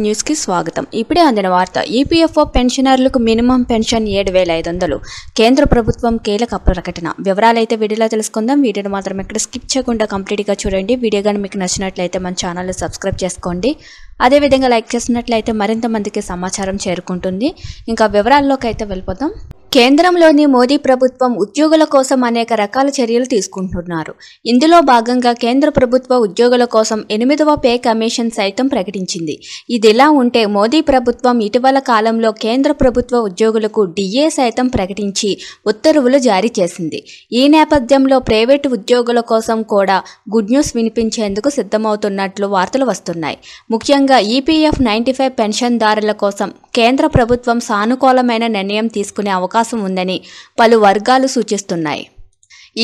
News కి స్వాగతం. ఇప్పుడే అందిన వార్త. ఈపీఎఫ్ఓ పెన్షనర్లకు మినిమం పెన్షన్ 7,500. కేంద్ర ప్రభుత్వం కీలక ప్రకటన. వివరాలైతే వీడియోలో తెలుసుకుందాం. వీడియోని మాత్రం ఎక్కడ స్కిప్ చేయకుండా కంప్లీట్ గా చూడండి. వీడియో గాని మీకు నచ్చినట్లయితే మన ఛానల్ ని సబ్స్క్రైబ్ చేసుకోండి. అదే విధంగా లైక్ చేసినట్లయితే మరింత మందికి సమాచారం చేరుకుంటుంది. ఇంకా వివరాల్లోకి అయితే వెళ్ళిపోదాం. కేంద్రంలోని మోదీ ప్రభుత్వం ఉద్యోగుల కోసం అనేక రకాల చర్యలు తీసుకుంటున్నారు. ఇందులో భాగంగా కేంద్ర ప్రభుత్వ ఉద్యోగుల కోసం 8వ పే కమిషన్ సైతం ప్రకటించింది. ఇదిలా ఉంటే మోదీ ప్రభుత్వం ఇటీవల కాలంలో కేంద్ర ప్రభుత్వ ఉద్యోగులకు డిఏ సైతం ప్రకటించి ఉత్తర్వులు జారీ చేసింది. ఈ నేపథ్యంలో ప్రైవేటు ఉద్యోగుల కోసం కూడా గుడ్ న్యూస్ వినిపించేందుకు సిద్ధమవుతున్నట్లు వార్తలు వస్తున్నాయి. ముఖ్యంగా ఈపీఎఫ్ 95 పెన్షన్దారుల కోసం కేంద్ర ప్రభుత్వం సానుకూలమైన నిర్ణయం తీసుకునే అవకాశం ఉందని పలు వర్గాలు సూచిస్తున్నాయి.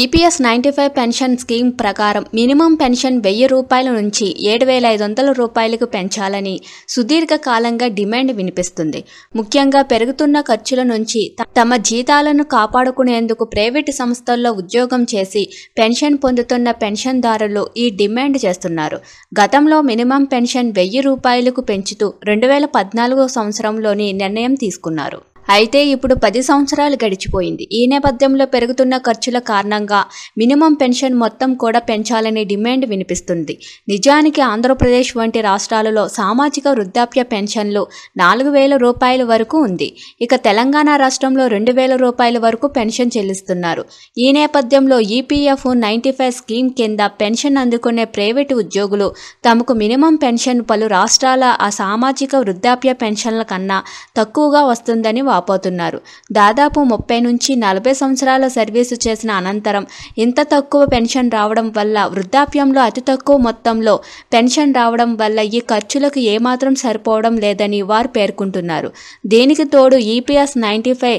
ఈపీఎస్ 95 పెన్షన్ స్కీమ్ ప్రకారం మినిమం పెన్షన్ 1,000 రూపాయల నుంచి 7,500 రూపాయలకు పెంచాలని సుదీర్ఘ కాలంగా డిమాండ్ వినిపిస్తుంది. ముఖ్యంగా పెరుగుతున్న ఖర్చుల నుంచి తమ జీతాలను కాపాడుకునేందుకు ప్రైవేటు సంస్థల్లో ఉద్యోగం చేసి పెన్షన్ పొందుతున్న పెన్షన్దారులు ఈ డిమాండ్ చేస్తున్నారు. గతంలో మినిమం పెన్షన్ 1,000 రూపాయలకు పెంచుతూ 2014 సంవత్సరంలోని నిర్ణయం తీసుకున్నారు. అయితే ఇప్పుడు 10 సంవత్సరాలు గడిచిపోయింది. ఈ నేపథ్యంలో పెరుగుతున్న ఖర్చుల కారణంగా మినిమం పెన్షన్ మొత్తం కూడా పెంచాలనే డిమాండ్ వినిపిస్తుంది. నిజానికి ఆంధ్రప్రదేశ్ వంటి రాష్ట్రాలలో సామాజిక వృద్ధాప్య పెన్షన్లు 4,000 రూపాయల వరకు ఉంది. ఇక తెలంగాణ రాష్ట్రంలో 2,000 రూపాయల వరకు పెన్షన్ చెల్లిస్తున్నారు. ఈ నేపథ్యంలో ఈపీఎఫ్ 95 స్కీమ్ కింద పెన్షన్ అందుకునే ప్రైవేటు ఉద్యోగులు తమకు మినిమం పెన్షన్ పలు రాష్ట్రాల ఆ సామాజిక వృద్ధాప్య పెన్షన్ల కన్నా తక్కువగా వస్తుందని వాపోతున్నారు. దాదాపు 30 నుంచి 40 సంవత్సరాల సర్వీసు చేసిన అనంతరం ఇంత తక్కువ పెన్షన్ రావడం వల్ల, వృద్ధాప్యంలో అతి తక్కువ మొత్తంలో పెన్షన్ రావడం వల్ల ఈ ఖర్చులకు ఏమాత్రం సరిపోవడం లేదని వారు పేర్కొంటున్నారు. దీనికి తోడు ఈపీఎస్ 95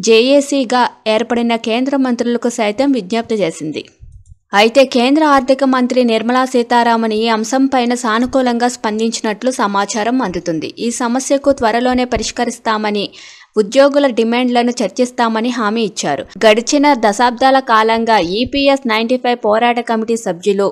జేఏసీగా ఏర్పడిన కేంద్ర మంత్రులకు సైతం విజ్ఞప్తి చేసింది. అయితే కేంద్ర ఆర్థిక మంత్రి నిర్మలా సీతారామన్ ఈ అంశంపైన సానుకూలంగా స్పందించినట్లు సమాచారం అందుతుంది. ఈ సమస్యకు త్వరలోనే పరిష్కరిస్తామని, ఉద్యోగుల డిమాండ్లను చర్చిస్తామని హామీ ఇచ్చారు. గడిచిన దశాబ్దాల కాలంగా ఈపీఎస్ 95 పోరాట కమిటీ సభ్యులు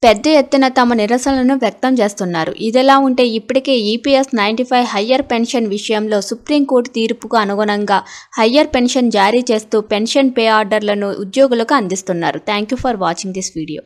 పెద్ద ఎత్తున తమ నిరసనలను వ్యక్తం చేస్తున్నారు. ఇదిలా ఉంటే ఇప్పటికే ఈపీఎస్ 95 హయ్యర్ పెన్షన్ విషయంలో సుప్రీంకోర్టు తీర్పుకు అనుగుణంగా హయ్యర్ పెన్షన్ జారీ చేస్తూ పెన్షన్ పే ఆర్డర్లను ఉద్యోగులకు అందిస్తున్నారు. Thank you for watching this video.